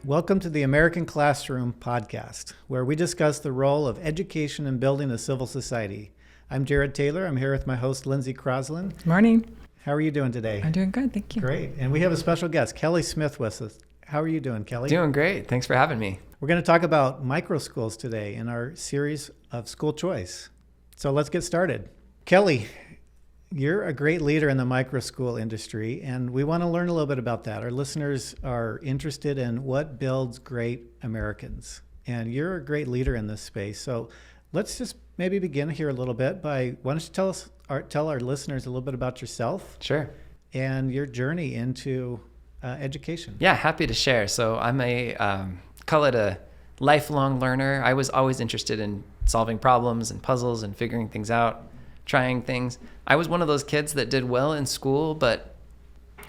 Welcome to the American Classroom podcast, where we discuss the role of education in building a civil society. I'm Jared Taylor. I'm here with my host, Lindsay Crosland. Morning. How are you doing today? I'm doing good, thank you. Great. And we have a special guest, Kelly Smith, with us. How are you doing, Kelly? Doing great. Thanks for having me. We're going to talk about micro schools today in our series of school choice. So let's get started. Kelly, you're a great leader in the micro school industry, and we want to learn a little bit about that. Our listeners are interested in what builds great Americans, and you're a great leader in this space. So let's just maybe begin here a little bit by, why don't you tell our listeners a little bit about yourself? Sure. And your journey into education. Yeah, happy to share. So I'm call it a lifelong learner. I was always interested in solving problems and puzzles and figuring things out, trying things. I was one of those kids that did well in school, but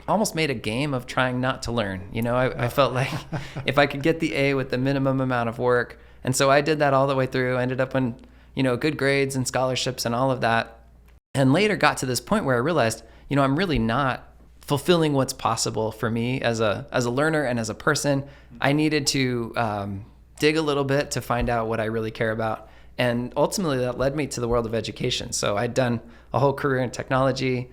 almost made a game of trying not to learn. You know, I felt like if I could get the A with the minimum amount of work. And so I did that all the way through, ended up in, good grades and scholarships and all of that. And later got to this point where I realized, I'm really not fulfilling what's possible for me as a learner and as a person. I needed to dig a little bit to find out what I really care about. And ultimately that led me to the world of education. So I'd done a whole career in technology,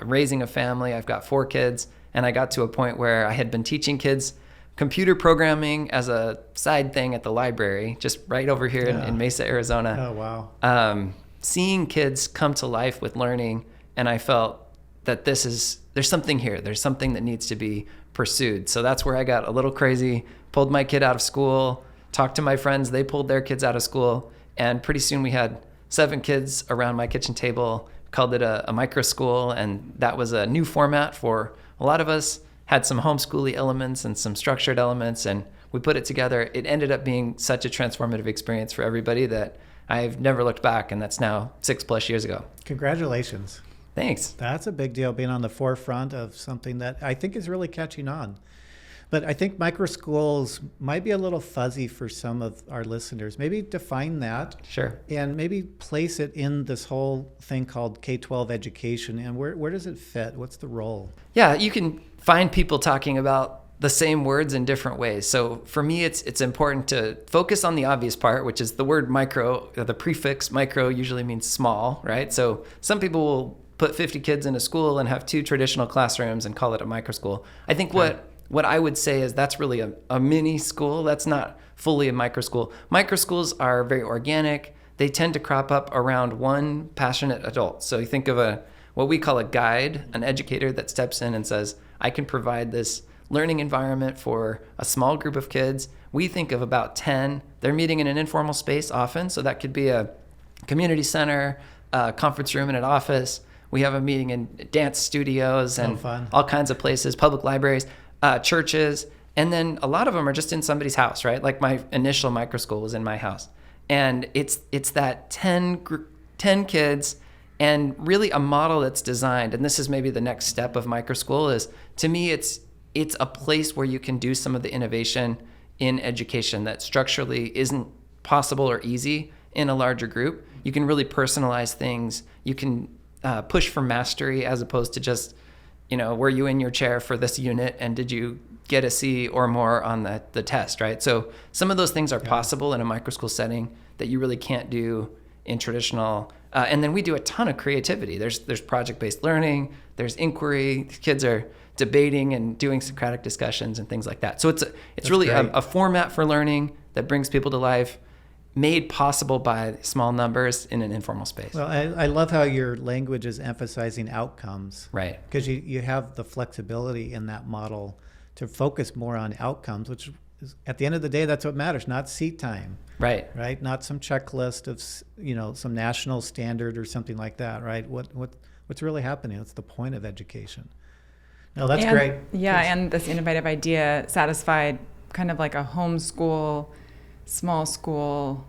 raising a family. I've got 4 kids, and I got to a point where I had been teaching kids computer programming as a side thing at the library, just right over here in Mesa, Arizona. Oh, wow. Seeing kids come to life with learning, and I felt that there's something here. There's something that needs to be pursued. So that's where I got a little crazy, pulled my kid out of school, talked to my friends. They pulled their kids out of school. And pretty soon we had 7 kids around my kitchen table, called it a micro school. And that was a new format for a lot of us, had some homeschooling elements and some structured elements. And we put it together. It ended up being such a transformative experience for everybody that I've never looked back. And that's now 6+ years ago. Congratulations. Thanks. That's a big deal, being on the forefront of something that I think is really catching on. But I think micro schools might be a little fuzzy for some of our listeners. Maybe define that. Sure. And maybe place it in this whole thing called K-12 education. And where does it fit? What's the role? Yeah, you can find people talking about the same words in different ways. So for me, it's important to focus on the obvious part, which is the word micro. The prefix micro usually means small, right? So some people will put 50 kids in a school and have 2 traditional classrooms and call it a micro school. I think what I would say is that's really a mini school. That's not fully a micro school. Micro schools are very organic. They tend to crop up around one passionate adult. So you think of what we call a guide, an educator that steps in and says, I can provide this learning environment for a small group of kids. We think of about 10. They're meeting in an informal space often. So that could be a community center, a conference room in an office. We have a meeting in dance studios and all kinds of places, public libraries. Churches, and then a lot of them are just in somebody's house, right? Like my initial micro school was in my house. And it's that 10 kids and really a model that's designed, and this is maybe the next step of micro school is, to me, it's a place where you can do some of the innovation in education that structurally isn't possible or easy in a larger group. You can really personalize things. You can push for mastery as opposed to just, were you in your chair for this unit and did you get a C or more on the test, right? So some of those things are possible in a micro school setting that you really can't do in traditional. And then we do a ton of creativity. There's project-based learning, there's inquiry. Kids are debating and doing Socratic discussions and things like that. So it's really a format for learning that brings people to life, made possible by small numbers in an informal space. Well, I love how your language is emphasizing outcomes. Right. Because you have the flexibility in that model to focus more on outcomes, which is, at the end of the day, that's what matters, not seat time. Right. Right? Not some checklist of, some national standard or something like that, right? What's really happening? What's the point of education? No, that's great. Yeah, and this innovative idea satisfied kind of like a homeschool, small school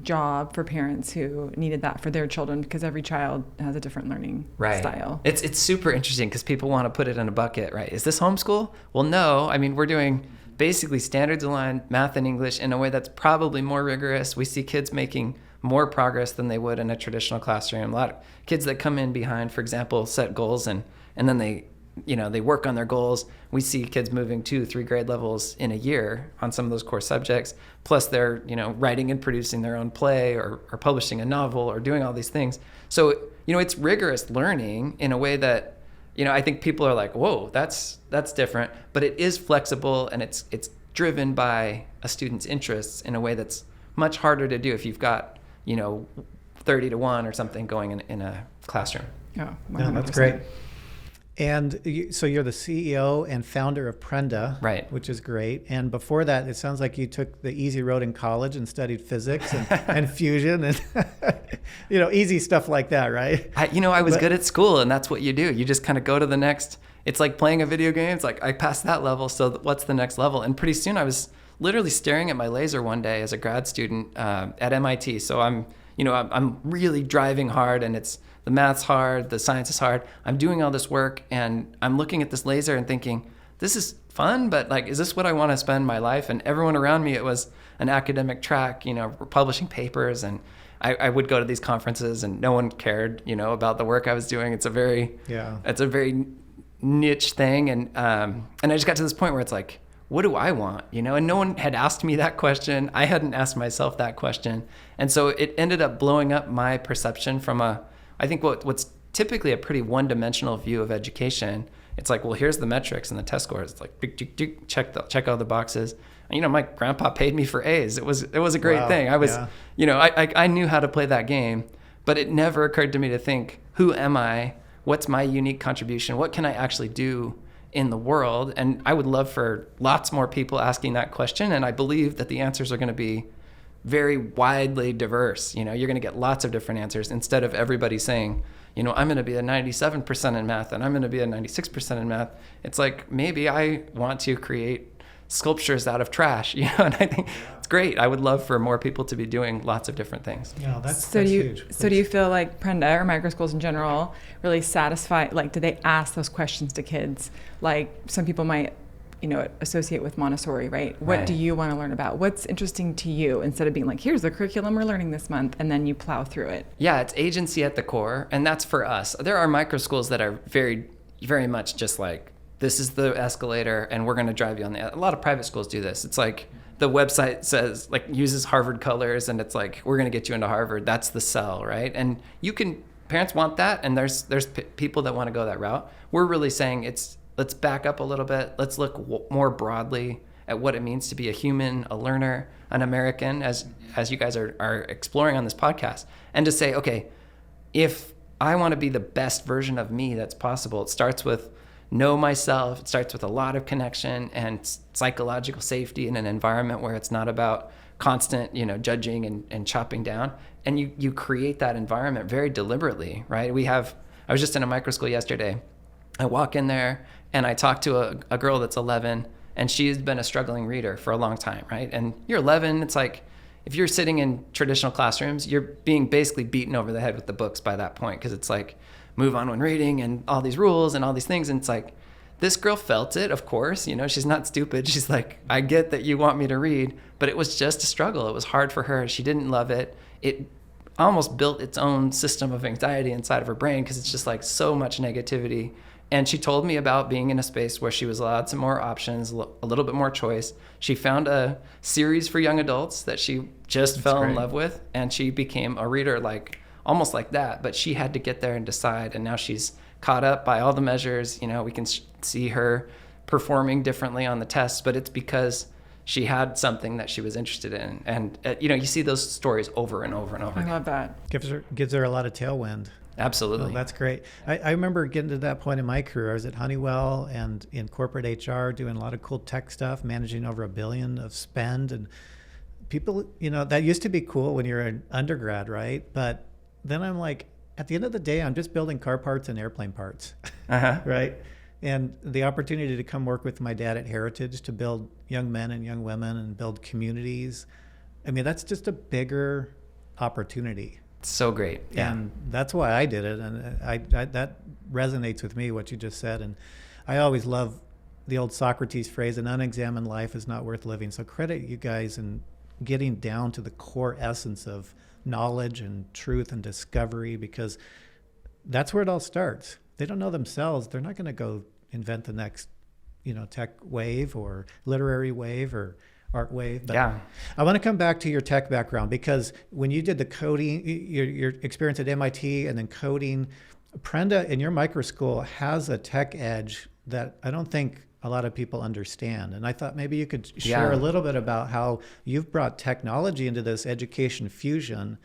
job for parents who needed that for their children, because every child has a different learning style. It's super interesting because people want to put it in a bucket, right? Is this homeschool? Well, no. I mean, we're doing basically standards aligned math and English in a way that's probably more rigorous. We see kids making more progress than they would in a traditional classroom. A lot of kids that come in behind, for example, set goals and then they they work on their goals. We see kids moving 2-3 grade levels in a year on some of those core subjects. Plus they're, writing and producing their own play or publishing a novel or doing all these things. So, it's rigorous learning in a way that, I think people are like, whoa, that's different, but it is flexible and it's driven by a student's interests in a way that's much harder to do if you've got, 30-1 or something going in a classroom. Oh, no, that's great. And so you're the CEO and founder of Prenda, right? Which is great. And before that, it sounds like you took the easy road in college and studied physics and fusion and easy stuff like that, right? I was good at school, and that's what you do. You just kind of go to the next. It's like playing a video game. It's like I passed that level, so what's the next level? And pretty soon, I was literally staring at my laser one day as a grad student at MIT. So I'm really driving hard, and the math's hard, the science is hard. I'm doing all this work and I'm looking at this laser and thinking, this is fun, but is this what I want to spend my life? And everyone around me, it was an academic track, publishing papers. And I would go to these conferences and no one cared, about the work I was doing. It's a very niche thing. And I just got to this point where it's like, what do I want? And no one had asked me that question. I hadn't asked myself that question. And so it ended up blowing up my perception from I think what's typically a pretty one-dimensional view of education. It's like, well, here's the metrics and the test scores. It's like, check all the boxes. And, my grandpa paid me for A's. It was a great thing. I was, I knew how to play that game, but it never occurred to me to think, who am I? What's my unique contribution? What can I actually do in the world? And I would love for lots more people asking that question. And I believe that the answers are going to be very widely diverse. You're going to get lots of different answers instead of everybody saying, I'm going to be a 97% in math and I'm going to be a 96% in math. It's like, maybe I want to create sculptures out of trash, and I think it's great. I would love for more people to be doing lots of different things. Yeah, that's huge. So do you feel like Prenda or micro schools in general really satisfy, do they ask those questions to kids? Like some people might associate with Montessori, right? What do you want to learn about? What's interesting to you, instead of being like, here's the curriculum we're learning this month, and then you plow through it? Yeah, it's agency at the core, and that's for us. There are micro schools that are very, very much just like, this is the escalator, and we're going to drive you on the. A lot of private schools do this. It's like the website says, uses Harvard colors, and it's like, we're going to get you into Harvard. That's the sell, right? And parents want that, and there's people that want to go that route. We're really saying let's back up a little bit. Let's look more broadly at what it means to be a human, a learner, an American, as you guys are exploring on this podcast. And to say, okay, if I want to be the best version of me that's possible, it starts with know myself. It starts with a lot of connection and psychological safety in an environment where it's not about constant, judging and chopping down. And you create that environment very deliberately, right? I was just in a micro school yesterday. I walk in there and I talk to a girl that's 11, and she's been a struggling reader for a long time, right? And you're 11, it's like, if you're sitting in traditional classrooms, you're being basically beaten over the head with the books by that point, because it's like, move on when reading and all these rules and all these things. And it's like, this girl felt it, of course, she's not stupid. She's like, I get that you want me to read, but it was just a struggle. It was hard for her. She didn't love it. It almost built its own system of anxiety inside of her brain, because it's just like so much negativity. And she told me about being in a space where she was allowed some more options, a little bit more choice. She found a series for young adults that she just fell in love with, and she became a reader almost like that. But she had to get there and decide, and now she's caught up by all the measures. We can see her performing differently on the tests, but it's because she had something that she was interested in. And you see those stories over and over and over I again. love that. Gives her a lot of tailwind. Absolutely. Oh, that's great. I remember getting to that point in my career. I was at Honeywell and in corporate HR doing a lot of cool tech stuff, managing over $1 billion of spend. And people, that used to be cool when you're an undergrad, right? But then I'm like, at the end of the day, I'm just building car parts and airplane parts, right? And the opportunity to come work with my dad at Heritage to build young men and young women and build communities. I mean, that's just a bigger opportunity. So great. Yeah. And that's why I did it. And I that resonates with me, what you just said. And I always love the old Socrates phrase, an unexamined life is not worth living. So credit you guys in getting down to the core essence of knowledge and truth and discovery, because that's where it all starts. They don't know themselves. They're not going to go invent the next, tech wave or literary wave or art wave. But Yeah. I want to come back to your tech background, because when you did the coding, your experience at MIT and then coding, Prenda in your micro school has a tech edge that I don't think a lot of people understand. And I thought maybe you could share a little bit about how you've brought technology into this education fusion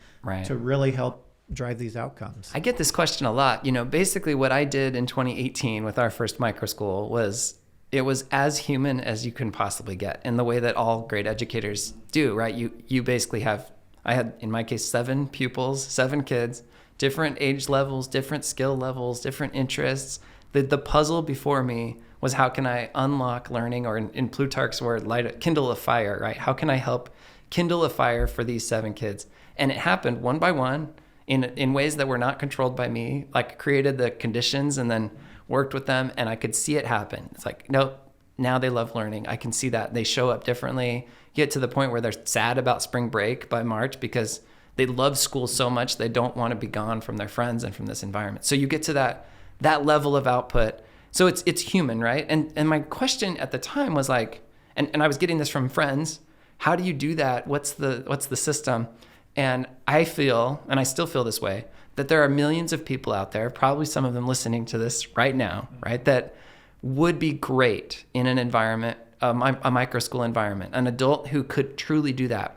to really help drive these outcomes. I get this question a lot. Basically what I did in 2018 with our first micro school was, it was as human as you can possibly get, in the way that all great educators do, right? You basically I had, in my case, 7 pupils, 7 kids, different age levels, different skill levels, different interests. The puzzle before me was, how can I unlock learning, or in Plutarch's word, kindle a fire, right? How can I help kindle a fire for these 7 kids? And it happened one by one in ways that were not controlled by me, like created the conditions and then worked with them, and I could see it happen. It's like, nope, now they love learning. I can see that. They show up differently, get to the point where they're sad about spring break by March because they love school so much they don't want to be gone from their friends and from this environment. So you get to that level of output. So it's human, right? And my question at the time was like, and I was getting this from friends, how do you do that? What's the system? And I feel, and I still feel this way, that there are millions of people out there, probably some of them listening to this right now, right, that would be great in an environment, a micro school environment, an adult who could truly do that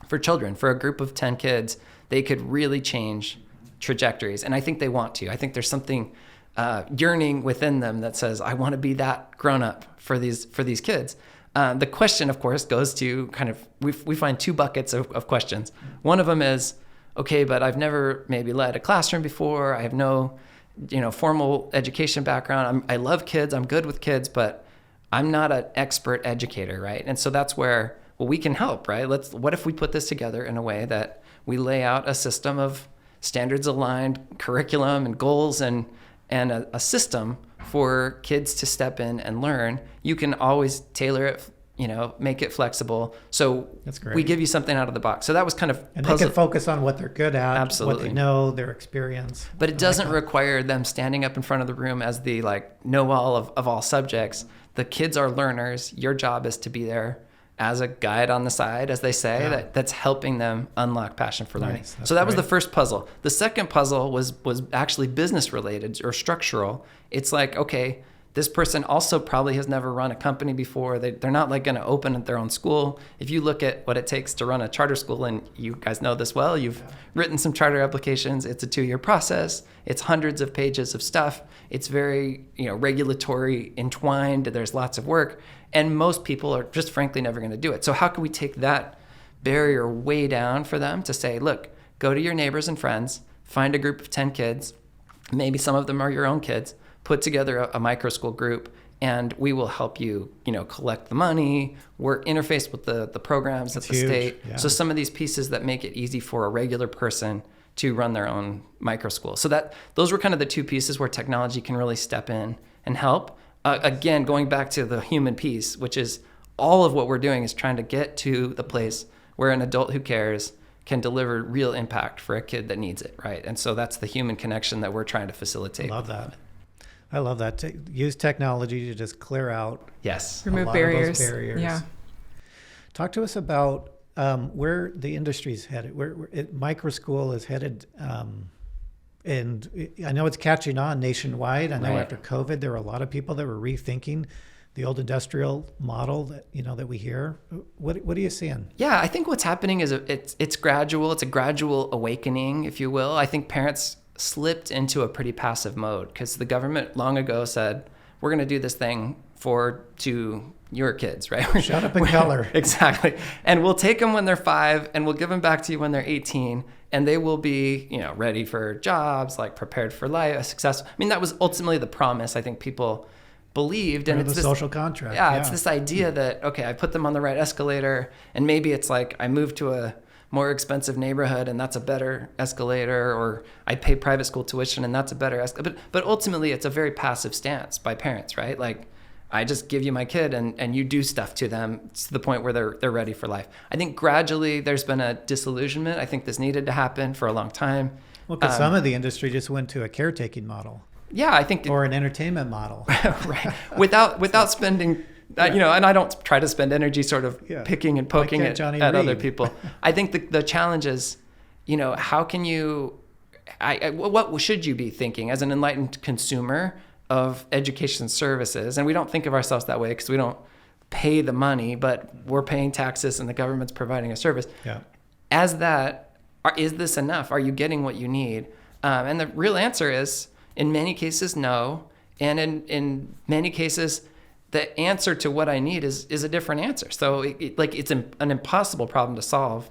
for children, for a group of 10 kids. They could really change trajectories. And I think they want to. I think there's something yearning within them that says, I want to be that grown up for these kids. The question, of course, goes to kind of, we find 2 buckets of questions. One of them is, okay, but I've never maybe led a classroom before. I have no, formal education background. I love kids. I'm good with kids, but I'm not an expert educator, right? And so that's where, well, we can help, right? What if we put this together in a way that we lay out a system of standards aligned curriculum and goals and a system for kids to step in and learn. You can always tailor it, make it flexible. So That's great. We give you something out of the box. So that was kind of and they can focus on what they're good at, Absolutely. what they know, their experience. But it doesn't require them standing up in front of the room as the know-all of all subjects. The kids are learners. Your job is to be there as a guide on the side, as they say, that's helping them unlock passion for learning. Nice. So that was the first puzzle. The second puzzle was actually business related or structural. It's like, okay, this person also probably has never run a company before. They're not going to open their own school. If you look at what it takes to run a charter school, and you guys know this well, you've written some charter applications. It's a 2-year process. It's hundreds of pages of stuff. It's very, regulatory entwined. There's lots of work. And most people are just frankly never going to do it. So how can we take that barrier way down for them to say, look, go to your neighbors and friends, find a group of 10 kids, maybe some of them are your own kids, put together a micro school group, and we will help you, collect the money, work, interface with the programs at the state. Yeah. So some of these pieces that make it easy for a regular person to run their own micro school. So those were kind of the 2 pieces where technology can really step in and help. Again, going back to the human piece, which is all of what we're doing is trying to get to the place where an adult who cares can deliver real impact for a kid that needs it, right? And so that's the human connection that we're trying to facilitate. I love that. Use technology to just clear out. Yes. Remove barriers. Yeah. Talk to us about where the industry's headed, where micro school is headed. And I know it's catching on nationwide. I know after COVID, there were a lot of people that were rethinking the old industrial model that we hear. What are you seeing? Yeah, I think what's happening is it's gradual. It's a gradual awakening, if you will. I think parents slipped into a pretty passive mode because the government long ago said, we're going to do this thing to your kids, right? Shut up and color. Exactly. And we'll take them when they're 5 and we'll give them back to you when they're 18 and they will be, ready for jobs, prepared for life, success. I mean, that was ultimately the promise I think people believed. And it's the social contract. Yeah, it's this idea that, okay, I put them on the right escalator and maybe it's I moved to a more expensive neighborhood and that's a better escalator, or I pay private school tuition and that's a better escalator. But ultimately it's a very passive stance by parents, right? I just give you my kid and you do stuff to them to the point where they're ready for life. I think gradually there's been a disillusionment. I think this needed to happen for a long time. Well, because some of the industry just went to a caretaking model. yeah, I think or an entertainment model. right, without spending. You know, and I don't try to spend energy sort of picking and poking at other people. I think the challenge is, you know, how can you, what should you be thinking as an enlightened consumer of education services? And we don't think of ourselves that way because we don't pay the money, but we're paying taxes and the government's providing a service. Yeah. As that, is this enough? Are you getting what you need? And the real answer is, in many cases, no. And in many cases, the answer to what I need is a different answer. So it's an impossible problem to solve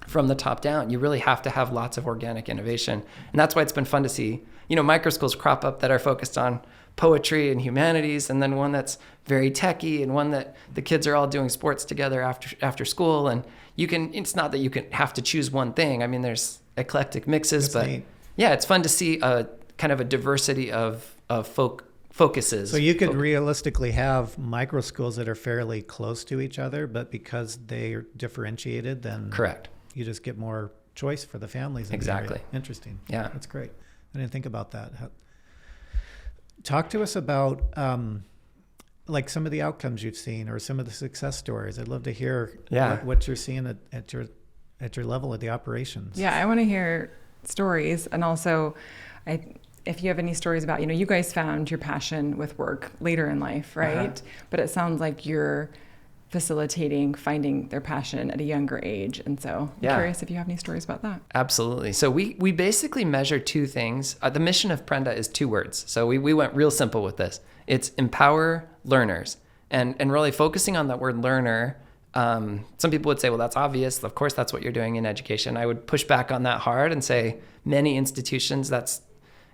from the top down. You really have to have lots of organic innovation. And that's why it's been fun to see, you know, micro schools crop up that are focused on poetry and humanities, and then one that's very techy, and one that the kids are all doing sports together after school. And it's not that you can have to choose one thing. I mean, there's eclectic mixes, That's but neat. Yeah, it's fun to see a kind of a diversity of focuses. So you could realistically have micro schools that are fairly close to each other, but because they're differentiated, then Correct. You just get more choice for the families. In Exactly. The area. Interesting. Yeah. That's great. I didn't think about that. Talk to us about like some of the outcomes you've seen or some of the success stories. I'd love to hear what you're seeing at your level of the operations. Yeah, I want to hear stories, and also if you have any stories about, you know, you guys found your passion with work later in life, right? But it sounds like you're facilitating finding their passion at a younger age. And so I'm curious if you have any stories about that. Absolutely. So we basically measure two things. The mission of Prenda is two words. So we went real simple with this. It's empower learners. And really focusing on that word learner, some people would say, well, that's obvious. Of course, that's what you're doing in education. I would push back on that hard and say many institutions, that's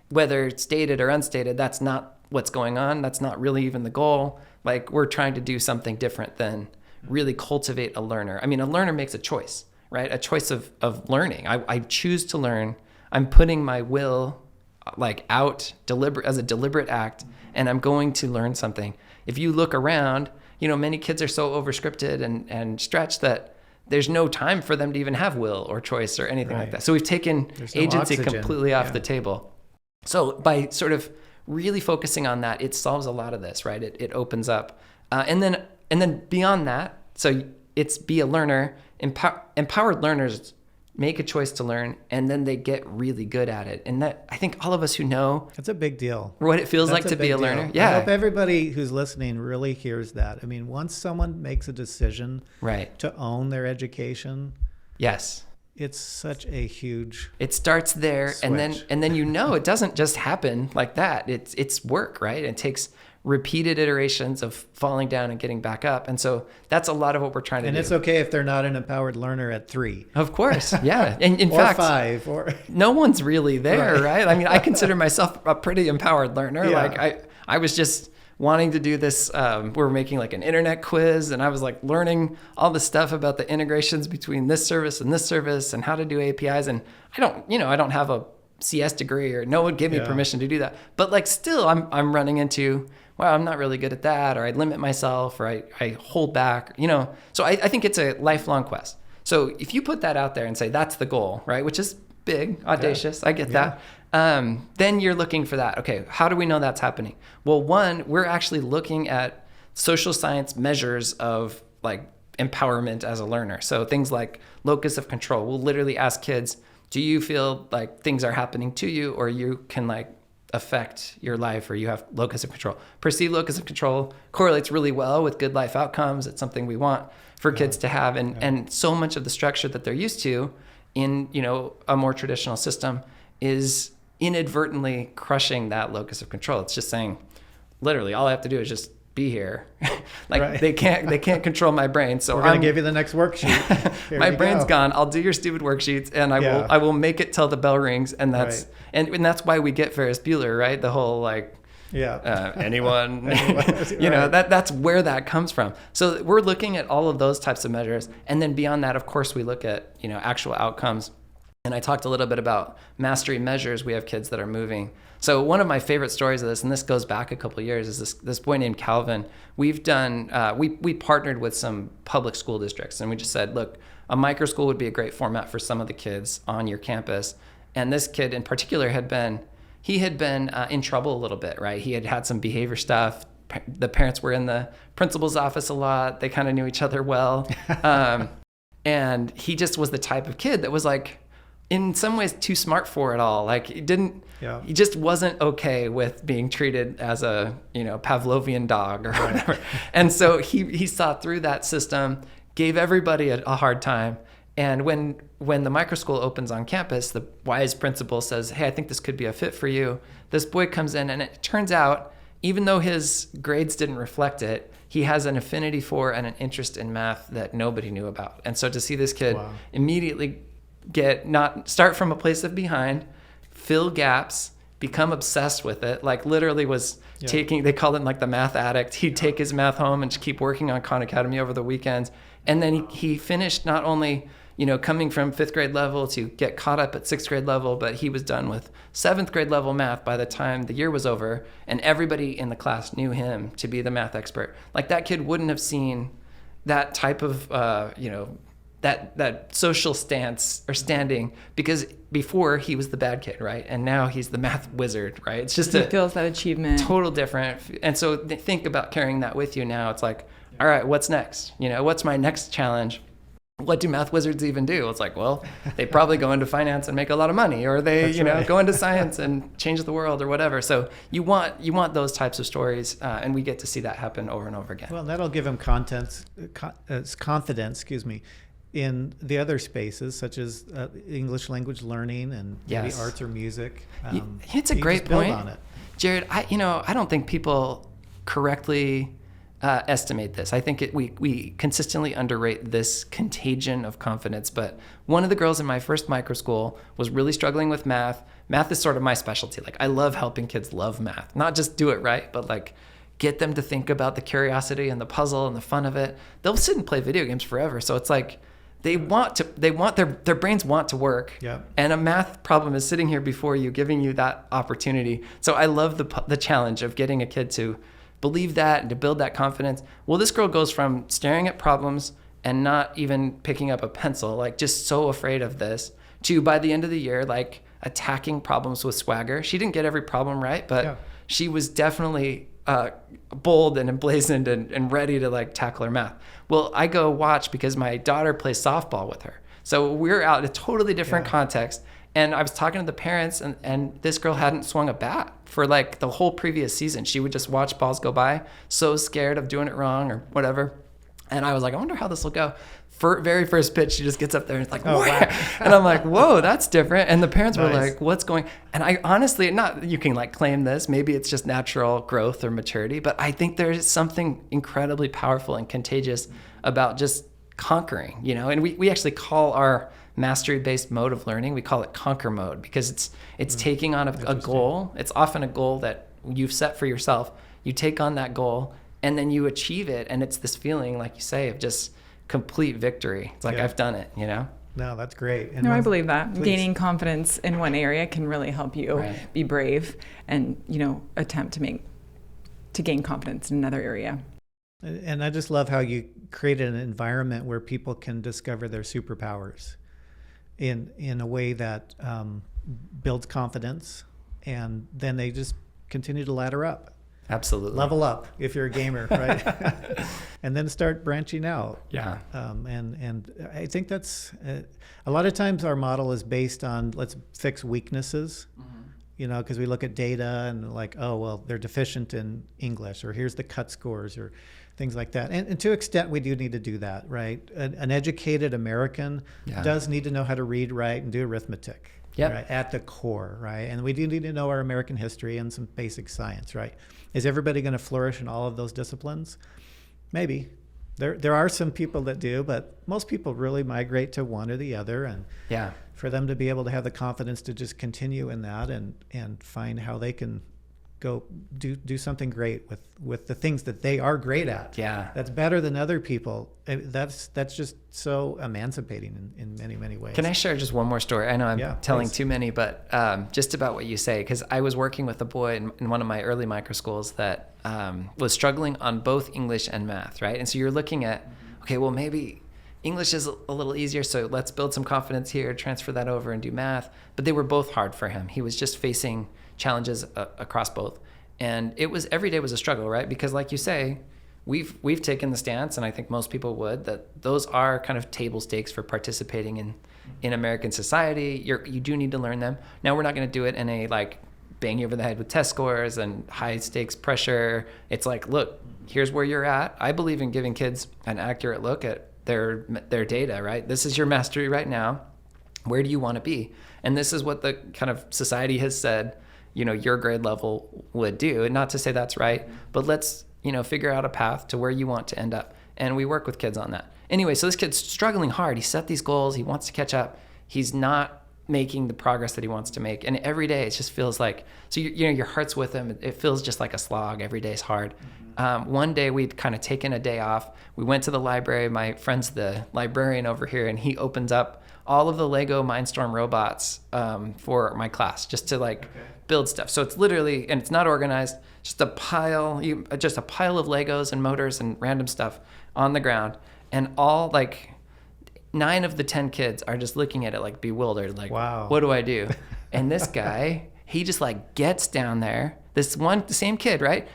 whether stated or unstated, that's not what's going on. That's not really even the goal. Like, we're trying to do something different than really cultivate a learner. I mean, a learner makes a choice, right? A choice of learning. I choose to learn. I'm putting my will out as a deliberate act, and I'm going to learn something. If you look around, you know, many kids are so overscripted and stretched that there's no time for them to even have will or choice or anything like that. So we've taken agency completely off the table. So by sort of really focusing on that, it solves a lot of this, right? It opens up. And then beyond that, so it's be a learner, empowered learners make a choice to learn, and then they get really good at it. And that, I think all of us who know, that's a big deal. What it feels like to be a learner. Yeah. I hope everybody who's listening really hears that. I mean, once someone makes a decision to own their education, yes, it's such a huge it starts there switch. and then you know it doesn't just happen like that. It's work, right? It takes repeated iterations of falling down and getting back up. And so that's a lot of what we're trying to do. And it's okay if they're not an empowered learner at 3. Of course. Yeah. And in or fact, 5 or no one's really there, right? I mean, I consider myself a pretty empowered learner. Yeah. Like I was just wanting to do this. We're making like an internet quiz, and I was like learning all the stuff about the integrations between this service and how to do APIs. And I don't have a CS degree, or no one gave me permission to do that. But like still I'm running into, well, I'm not really good at that, or I limit myself, or I hold back, you know. So I think it's a lifelong quest. So if you put that out there and say that's the goal, right, which is big, audacious, I get that. Then you're looking for that. Okay, how do we know that's happening? Well, one, we're actually looking at social science measures of like empowerment as a learner. So things like locus of control. We'll literally ask kids, do you feel like things are happening to you, or you can like affect your life, or you have locus of control? Perceived locus of control correlates really well with good life outcomes. It's something we want for kids to have. And so much of the structure that they're used to in, you know, a more traditional system is inadvertently crushing that locus of control. It's just saying, literally, all I have to do is just be here. They can't control my brain. So we're going to give you the next worksheet. My brain's gone. I'll do your stupid worksheets, and I will make it till the bell rings. And that's and that's why we get Ferris Bueller, right? The whole like anyone you know, that's where that comes from. So we're looking at all of those types of measures, and then beyond that, of course, we look at, you know, actual outcomes. And I talked a little bit about mastery measures. We have kids that are moving. So one of my favorite stories of this, and this goes back a couple of years, is this boy named Calvin. We've done we partnered with some public school districts, and we just said, look, a micro school would be a great format for some of the kids on your campus. And this kid in particular had been, he had been in trouble a little bit, right? He had had some behavior stuff. The parents were in the principal's office a lot. They kind of knew each other well. And he just was the type of kid that was like, in some ways, too smart for it all. Like he just wasn't okay with being treated as a, Pavlovian dog or whatever. And so he saw through that system, gave everybody a hard time. And when the micro school opens on campus, the wise principal says, hey, I think this could be a fit for you. This boy comes in, and it turns out, even though his grades didn't reflect it, he has an affinity for and an interest in math that nobody knew about. And so to see this kid immediately start from a place of behind, fill gaps, become obsessed with it, like literally was taking, they called him like the math addict. He'd take his math home and just keep working on Khan Academy over the weekends. And then he finished not only, coming from 5th grade level to get caught up at 6th grade level, but he was done with 7th grade level math by the time the year was over. And everybody in the class knew him to be the math expert. Like that kid wouldn't have seen that type of, that social stance or standing, because before he was the bad kid, right? And now he's the math wizard, right? It's just he feels that achievement. Total different. And so think about carrying that with you now. It's like, all right, what's next? What's my next challenge? What do math wizards even do? It's like, well, they probably go into finance and make a lot of money, or they, go into science and change the world or whatever. So you want those types of stories, and we get to see that happen over and over again. Well, that'll give them confidence, in the other spaces, such as English language learning and maybe arts or music. It's a great point, on it. Jared. I don't think people correctly estimate this. I think we consistently underrate this contagion of confidence. But one of the girls in my first micro school was really struggling with math. Math is sort of my specialty. Like I love helping kids love math, not just do it right, but like get them to think about the curiosity and the puzzle and the fun of it. They'll sit and play video games forever. So it's like their brains want to work. Yeah. And a math problem is sitting here before you, giving you that opportunity. So I love the challenge of getting a kid to believe that and to build that confidence. Well, this girl goes from staring at problems and not even picking up a pencil, like just so afraid of this, to by the end of the year, like attacking problems with swagger. She didn't get every problem right, but she was definitely bold and emblazoned and ready to like tackle her math. Well, I go watch because my daughter plays softball with her. So we're out in a totally different context. And I was talking to the parents, and this girl hadn't swung a bat for like the whole previous season. She would just watch balls go by, so scared of doing it wrong or whatever. And I was like, I wonder how this will go. Very first pitch, she just gets up there and it's like, wow. And I'm like, whoa, that's different. And the parents were like, what's going? And I honestly, not you can like claim this, maybe it's just natural growth or maturity, but I think there's something incredibly powerful and contagious about just conquering, and we actually call our mastery-based mode of learning, we call it conquer mode, because it's taking on a goal. It's often a goal that you've set for yourself. You take on that goal and then you achieve it. And it's this feeling, like you say, of just complete victory. It's like, I've done it, No, that's great. And I believe that. Gaining confidence in one area can really help you be brave and, attempt to gain confidence in another area. And I just love how you created an environment where people can discover their superpowers in a way that builds confidence, and then they just continue to ladder up. Absolutely. Level up if you're a gamer, right? And then start branching out. Yeah. And I think that's a lot of times our model is based on let's fix weaknesses, because we look at data and like, oh, well, they're deficient in English, or here's the cut scores, or things like that. And to an extent, we do need to do that, right? An educated American does need to know how to read, write, and do arithmetic. Right, at the core, right? And we do need to know our American history and some basic science, right? Is everybody going to flourish in all of those disciplines? Maybe. There are some people that do, but most people really migrate to one or the other. And for them to be able to have the confidence to just continue in that and find how they can go do something great with the things that they are great at. That's better than other people. That's just so emancipating in many, many ways. Can I share just one more story? I know I'm telling too many, but just about what you say, because I was working with a boy in one of my early micro schools that was struggling on both English and math, right? And so you're looking at, okay, well, maybe English is a little easier, so let's build some confidence here, transfer that over and do math. But they were both hard for him. He was just facing challenges across both. And every day was a struggle, right? Because like you say, we've taken the stance, and I think most people would, that those are kind of table stakes for participating in American society. You do need to learn them. Now, we're not going to do it in a like bang you over the head with test scores and high stakes pressure. It's like, look, here's where you're at. I believe in giving kids an accurate look at their data, right? This is your mastery right now. Where do you want to be? And this is what the kind of society has said, your grade level would do. And not to say that's right, but let's, figure out a path to where you want to end up. And we work with kids on that. Anyway, so this kid's struggling hard. He set these goals. He wants to catch up. He's not making the progress that he wants to make. And every day it just feels like, so your heart's with him. It feels just like a slog. Every day is hard. One day we'd kind of taken a day off. We went to the library. My friend's the librarian over here, and he opens up all of the Lego Mindstorm robots for my class just to build stuff. So it's literally, and it's not organized, just a pile of Legos and motors and random stuff on the ground. And all 9 of the 10 kids are just looking at it bewildered, wow, what do I do? And this guy, he just gets down there. The same kid, right?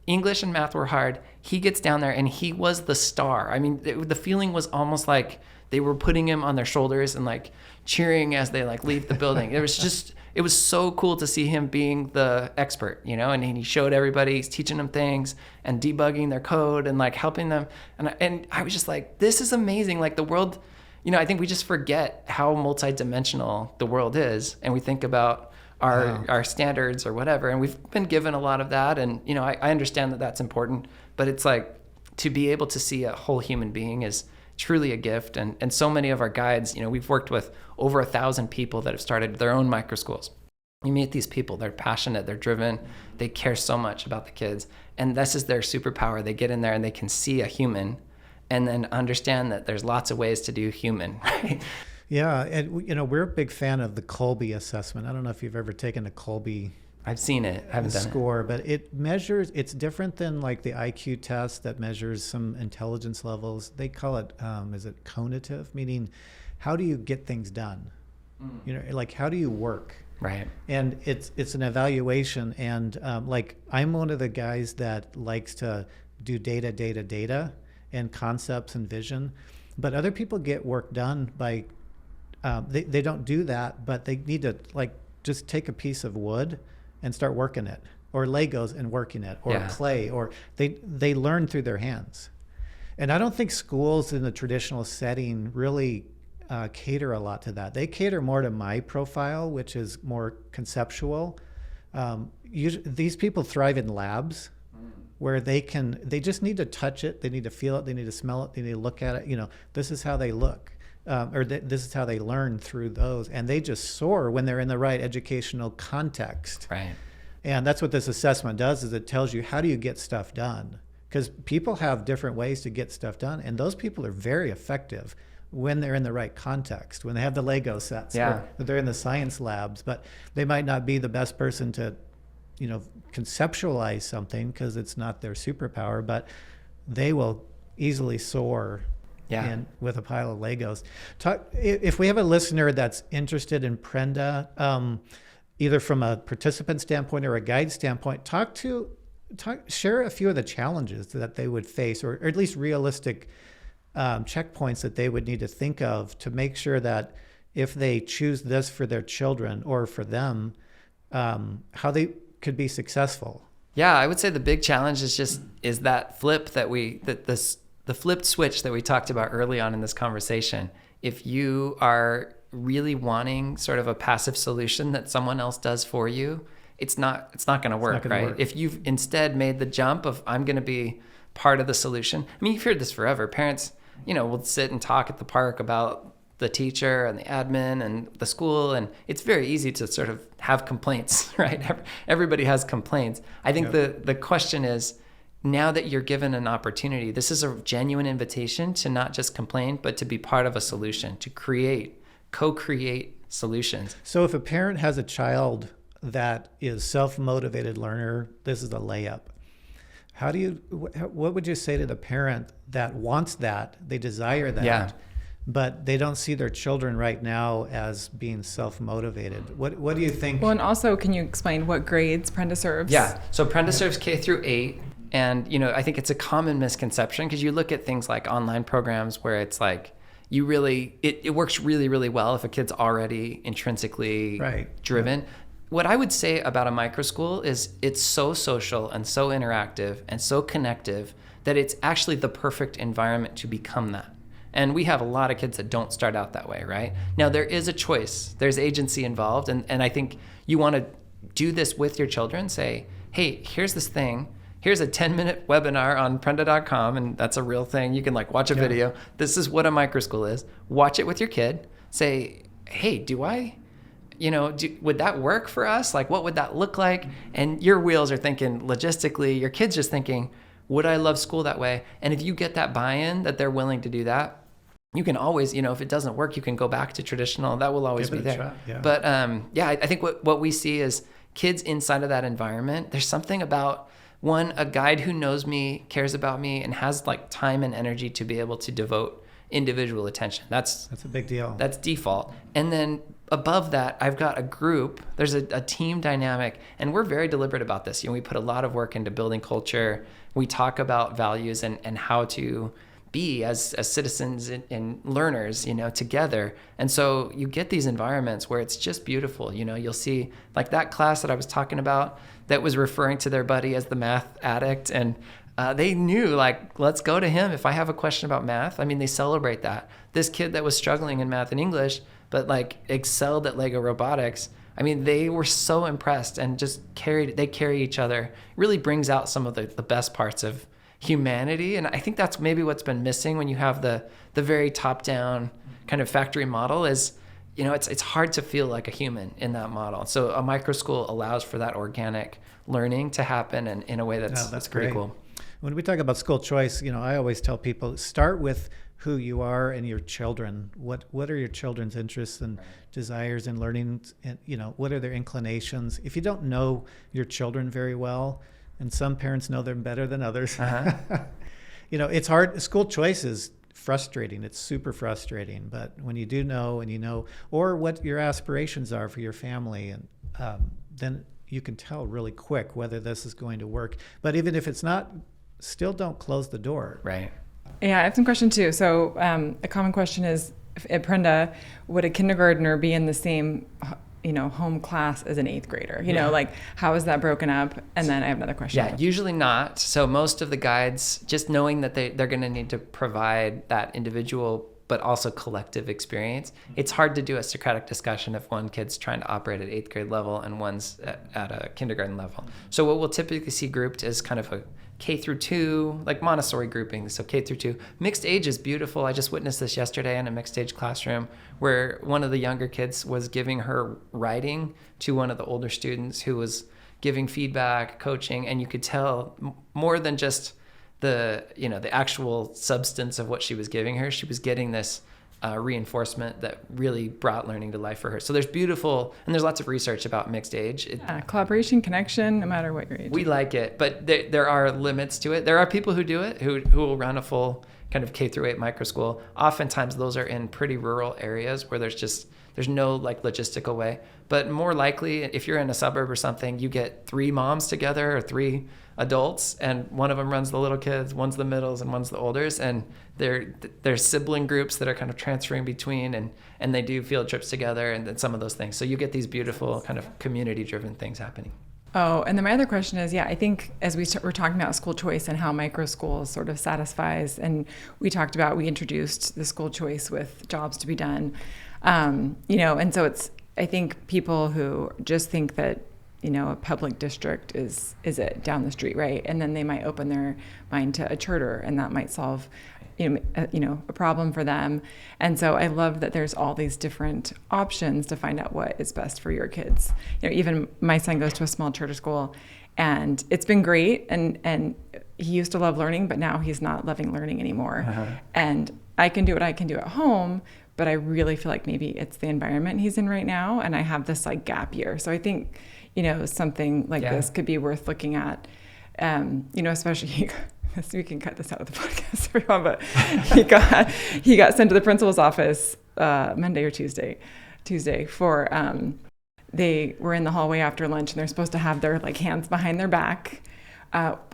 English and math were hard. He gets down there and he was the star. I mean, the feeling was almost like they were putting him on their shoulders and cheering as they leave the building. It was so cool to see him being the expert, and he showed everybody, he's teaching them things and debugging their code and helping them. And I was just this is amazing. The world, I think we just forget how multidimensional the world is. And we think about our standards or whatever. And we've been given a lot of that. And, I understand that that's important, but it's to be able to see a whole human being is truly a gift. And so many of our guides, we've worked with over 1,000 people that have started their own micro schools. You meet these people, they're passionate, they're driven, they care so much about the kids. And this is their superpower. They get in there and they can see a human and then understand that there's lots of ways to do human, right? Yeah, and we're a big fan of the Colby assessment. I don't know if you've ever taken a Colby I've seen it. I haven't done score, but it measures, it's different than the IQ test that measures some intelligence levels. They call it, is it conative? Meaning, how do you get things done? How do you work? Right. And it's an evaluation. And I'm one of the guys that likes to do data, and concepts and vision. But other people get work done by, they don't do that, but they need to just take a piece of wood and start working it, or Legos and working it, or clay, or they learn through their hands. And I don't think schools in the traditional setting really cater a lot to that. They cater more to my profile, which is more conceptual. These people thrive in labs where they just need to touch it, they need to feel it, they need to smell it, they need to look at it. This is how they look. This is how they learn through those, and they just soar when they're in the right educational context. Right. And that's what this assessment does, is it tells you how do you get stuff done, because people have different ways to get stuff done, and those people are very effective when they're in the right context, when they have the Lego sets, or they're in the science labs, but they might not be the best person to conceptualize something because it's not their superpower, but they will easily soar with a pile of Legos. If we have a listener that's interested in Prenda, either from a participant standpoint or a guide standpoint, share a few of the challenges that they would face, or at least realistic checkpoints that they would need to think of to make sure that if they choose this for their children or for them, how they could be successful. Yeah, I would say the big challenge is that flip the flipped switch that we talked about early on in this conversation. If you are really wanting sort of a passive solution that someone else does for you, it's not going to work, right? If you've instead made the jump of, I'm going to be part of the solution. I mean, you've heard this forever. Parents, will sit and talk at the park about the teacher and the admin and the school, and it's very easy to sort of have complaints, right? Everybody has complaints. I think the question is, now that you're given an opportunity, this is a genuine invitation to not just complain, but to be part of a solution, to co-create solutions. So if a parent has a child that is self-motivated learner, this is a layup. How do you, what would you say to the parent that wants that, they desire that, Yeah. but they don't see their children right now as being self-motivated? What do you think? Well, and also, can you explain what grades Prenda serves? Yeah. So Prenda serves K through 8. And, I think it's a common misconception because you look at things like online programs where it's like, it works really, really well if a kid's already intrinsically driven. Yeah. What I would say about a micro school is it's so social and so interactive and so connective that it's actually the perfect environment to become that. And we have a lot of kids that don't start out that way, right? Now, there is a choice. There's agency involved. And I think you want to do this with your children. Say, hey, here's this thing. Here's a 10-minute webinar on Prenda.com, and that's a real thing. You can watch a video. This is what a micro school is. Watch it with your kid. Say, hey, would that work for us? What would that look like? And your wheels are thinking logistically, your kid's just thinking, would I love school that way? And if you get that buy-in that they're willing to do that, you can always, if it doesn't work, you can go back to traditional. That will always be there. Yeah. But I think what we see is kids inside of that environment, there's something about, one, a guide who knows me, cares about me, and has time and energy to be able to devote individual attention. That's a big deal. That's default. And then above that, I've got a group. There's a team dynamic, and we're very deliberate about this. We put a lot of work into building culture. We talk about values and how to be as citizens and learners, together. And so you get these environments where it's just beautiful. You'll see that class that I was talking about that was referring to their buddy as the math addict, and they knew let's go to him if I have a question about math. I mean, they celebrate that. This kid that was struggling in math and English, but excelled at Lego robotics. I mean, they were so impressed and just carry each other. Really brings out some of the best parts of humanity. And I think that's maybe what's been missing when you have the very top-down kind of factory model is, it's hard to feel like a human in that model. So a micro school allows for that organic learning to happen and in a way that's pretty cool. When we talk about school choice, I always tell people, start with who you are and your children. What are your children's interests and desires in learning? And, what are their inclinations? If you don't know your children very well, and some parents know them better than others, it's hard. School choice is frustrating. It's super frustrating. But when you do know and or what your aspirations are for your family, and then you can tell really quick whether this is going to work. But even if it's not, still don't close the door. Right. Yeah, I have some questions too. So a common question is, at Prenda, would a kindergartner be in the same home class as an 8th grader? How is that broken up? And then I have another question. Yeah, usually not. So most of the guides, just knowing that they're going to need to provide that individual but also collective experience. It's hard to do a Socratic discussion if one kid's trying to operate at 8th grade level and one's at a kindergarten level. So what we'll typically see grouped is kind of a K through 2, like Montessori grouping. So K through 2. Mixed age is beautiful. I just witnessed this yesterday in a mixed age classroom where one of the younger kids was giving her writing to one of the older students who was giving feedback, coaching, and you could tell more than just the actual substance of what she was giving her. She was getting this reinforcement that really brought learning to life for her. So there's lots of research about mixed age. Collaboration, connection, no matter what your age. We like it, but there are limits to it. There are people who do it, who will run a full kind of K through 8 micro school. Oftentimes those are in pretty rural areas where there's no logistical way. But more likely, if you're in a suburb or something, you get 3 moms together or 3 adults, and one of them runs the little kids, one's the middles, and one's the olders, and they're sibling groups that are kind of transferring between, and they do field trips together and then some of those things. So you get these beautiful kind of community-driven things happening. Oh, and then my other question is, I think as we're talking about school choice and how micro schools sort of satisfies, and we introduced the school choice with jobs to be done, and so I think people who just think that a public district is it down the street, right? And then they might open their mind to a charter, and that might solve, a problem for them. And so I love that there's all these different options to find out what is best for your kids. Even my son goes to a small charter school, and it's been great. And he used to love learning, but now he's not loving learning anymore. And I can do what I can do at home, but I really feel like maybe it's the environment he's in right now, and I have this gap year. So I think something like this could be worth looking at. Especially we can cut this out of the podcast, everyone, but he got sent to the principal's office Monday or Tuesday for they were in the hallway after lunch, and they're supposed to have their hands behind their back,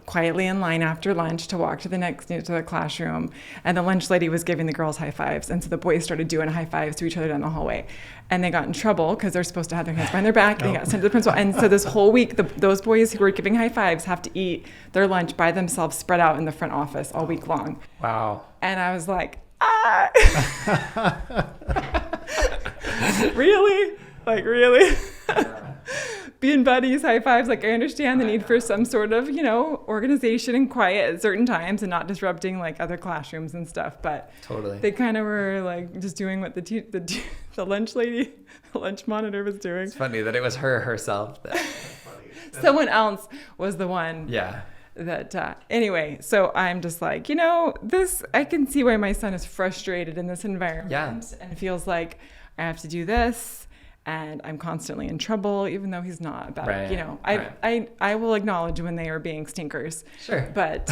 quietly in line after lunch to walk to the classroom. And the lunch lady was giving the girls high fives, and so the boys started doing high fives to each other down the hallway, and they got in trouble because they're supposed to have their hands behind their back. They got sent to the principal, and so this whole week, those boys who were giving high fives have to eat their lunch by themselves, spread out in the front office all week long. Wow. And I was like, really? Really? Being buddies, high fives. I understand the need for some sort of, organization and quiet at certain times and not disrupting other classrooms and stuff. But totally, they kind of were just doing what the lunch lady, the lunch monitor was doing. It's funny that it was herself. Someone else was the one. Yeah. That anyway, so I'm just this, I can see why my son is frustrated in this environment and feels like I have to do this and I'm constantly in trouble, even though he's not about it. I will acknowledge when they are being stinkers. Sure. But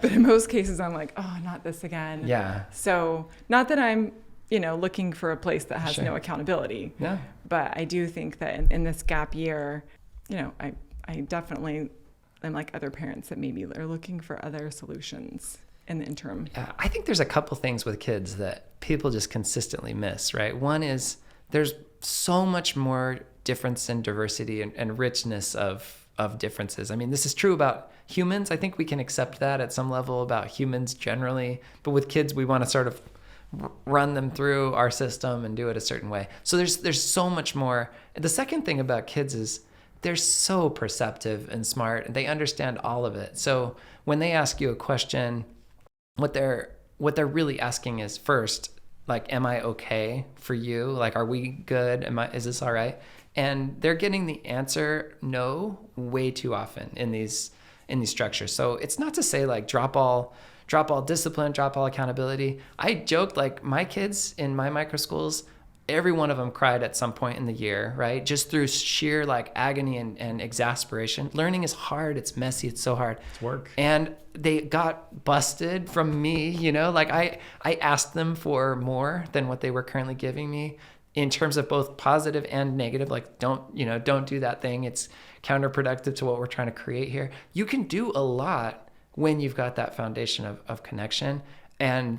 in most cases I'm like, oh, not this again. Yeah. So not that I'm, looking for a place that has no accountability. Yeah. But I do think that in this gap year, I definitely am like other parents that maybe are looking for other solutions in the interim. Yeah, I think there's a couple things with kids that people just consistently miss, right? One is there's so much more difference and diversity and richness of differences. I mean, this is true about humans. I think we can accept that at some level about humans generally, but with kids, we want to sort of run them through our system and do it a certain way. So there's so much more. And the second thing about kids is they're so perceptive and smart and they understand all of it. So when they ask you a question, what they're really asking is first, am I okay for you? Are we good? Is this all right? And they're getting the answer no way too often in these structures. So it's not to say drop all discipline, drop all accountability. I joked my kids in my micro schools, every one of them cried at some point in the year, right? Just through sheer agony and exasperation. Learning is hard. It's messy. It's so hard. It's work. And they got busted from me, I asked them for more than what they were currently giving me in terms of both positive and negative. Don't do that thing. It's counterproductive to what we're trying to create here. You can do a lot when you've got that foundation of connection. And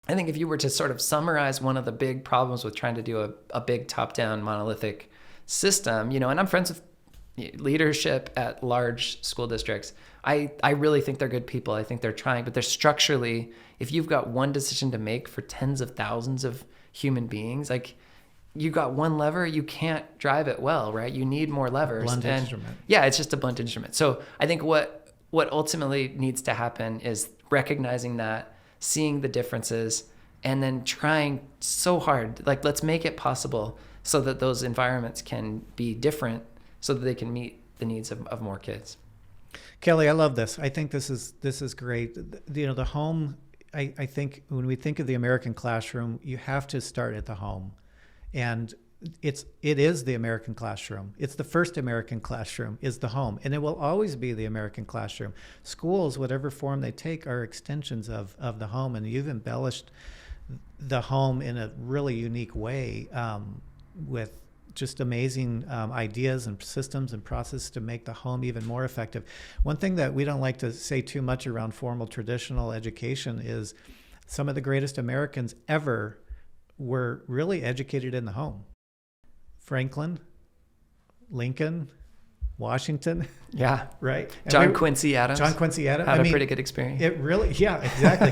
I think if you were to sort of summarize one of the big problems with trying to do a big top-down monolithic system, and I'm friends with leadership at large school districts. I really think they're good people. I think they're trying, but they're structurally, if you've got one decision to make for tens of thousands of human beings, you got one lever, you can't drive it well, right? You need more levers. Blunt instrument. Yeah, it's just a blunt instrument. So I think what ultimately needs to happen is recognizing that, seeing the differences, and then trying so hard, let's make it possible so that those environments can be different so that they can meet the needs of more kids. Kelly, I love this. I think this is great. The home, I think when we think of the American classroom, you have to start at the home. And it is the American classroom. It's the first American classroom is the home, and it will always be the American classroom. Schools, whatever form they take, are extensions of the home, and you've embellished the home in a really unique way with just amazing ideas and systems and processes to make the home even more effective. One thing that we don't like to say too much around formal traditional education is some of the greatest Americans ever were really educated in the home. Franklin, Lincoln, Washington. Yeah. Right. John Quincy Adams. Had a pretty good experience. It really, yeah, exactly.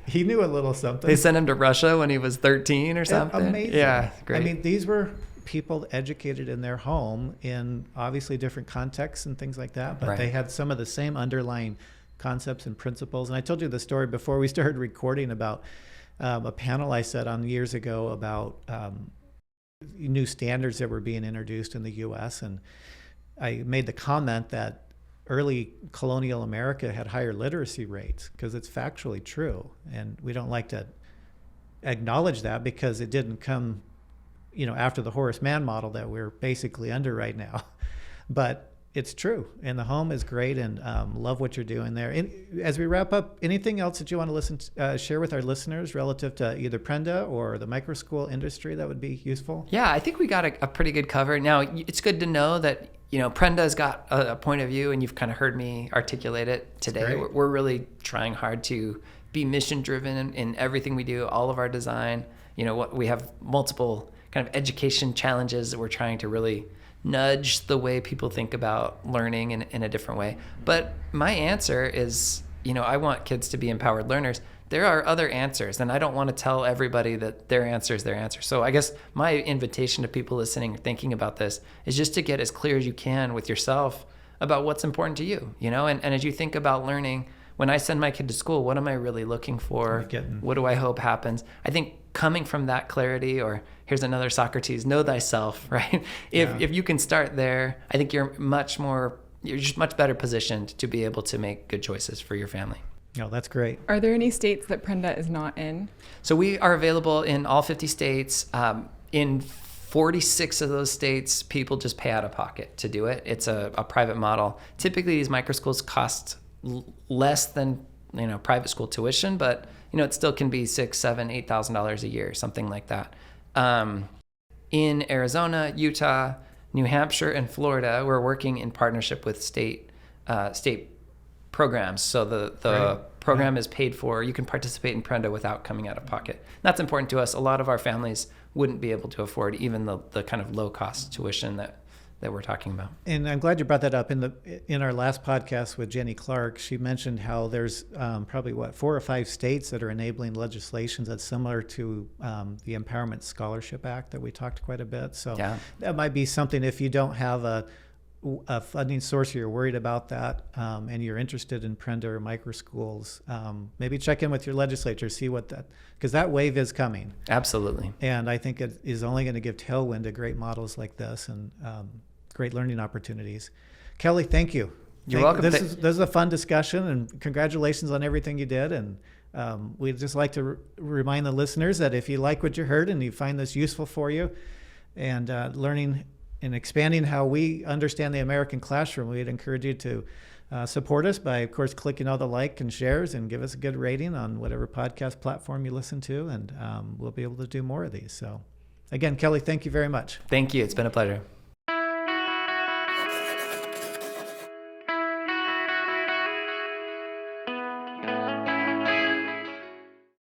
He knew a little something. They sent him to Russia when he was 13 or something. Amazing. Yeah, great. These were people educated in their home in obviously different contexts and things like that, but They had some of the same underlying concepts and principles. And I told you the story before we started recording about a panel I sat on years ago about new standards that were being introduced in the U.S. And I made the comment that early colonial America had higher literacy rates because it's factually true. And we don't like to acknowledge that because it didn't come, after the Horace Mann model that we're basically under right now. But it's true. And the home is great, and love what you're doing there. And as we wrap up, anything else that you want to share with our listeners relative to either Prenda or the micro school industry that would be useful? Yeah, I think we got a pretty good cover. Now, it's good to know that, Prenda's got a point of view, and you've kind of heard me articulate it today. We're really trying hard to be mission driven in everything we do, all of our design. We have multiple kind of education challenges that we're trying to really nudge the way people think about learning in a different way. But my answer is, I want kids to be empowered learners. There are other answers, and I don't want to tell everybody that their answer is their answer. So I guess my invitation to people listening, thinking about this, is just to get as clear as you can with yourself about what's important to you, and as you think about learning, when I send my kid to school, what am I really looking for? What do I hope happens? I think coming from that clarity, or here's another Socrates, know thyself, right? If you can start there, I think you're just much better positioned to be able to make good choices for your family. Oh, that's great. Are there any states that Prenda is not in? So we are available in all 50 states. In 46 of those states, people just pay out of pocket to do it. It's a private model. Typically, these micro schools cost less than private school tuition, but it still can be $6,000, $7,000, $8,000 a year, something like that. In Arizona, Utah, New Hampshire, and Florida, we're working in partnership with state programs. So the program is paid for. You can participate in Prenda without coming out of pocket. That's important to us. A lot of our families wouldn't be able to afford even the kind of low cost tuition that we're talking about. And I'm glad you brought that up. In our last podcast with Jenny Clark, she mentioned how there's probably 4 or 5 states that are enabling legislations that's similar to the Empowerment Scholarship Act that we talked quite a bit. So that might be something, if you don't have a funding source, or you're worried about that, and you're interested in Prenda or micro schools, maybe check in with your legislature, see because that wave is coming. Absolutely. And I think it is only going to give tailwind to great models like this, and great learning opportunities. Kelly, thank you. You're welcome. This is a fun discussion, and congratulations on everything you did. And we'd just like to remind the listeners that if you like what you heard and you find this useful for you, and learning and expanding how we understand the American classroom, we'd encourage you to support us by, of course, clicking all the like and shares, and give us a good rating on whatever podcast platform you listen to, and we'll be able to do more of these. So again, Kelly, thank you very much. Thank you. It's been a pleasure.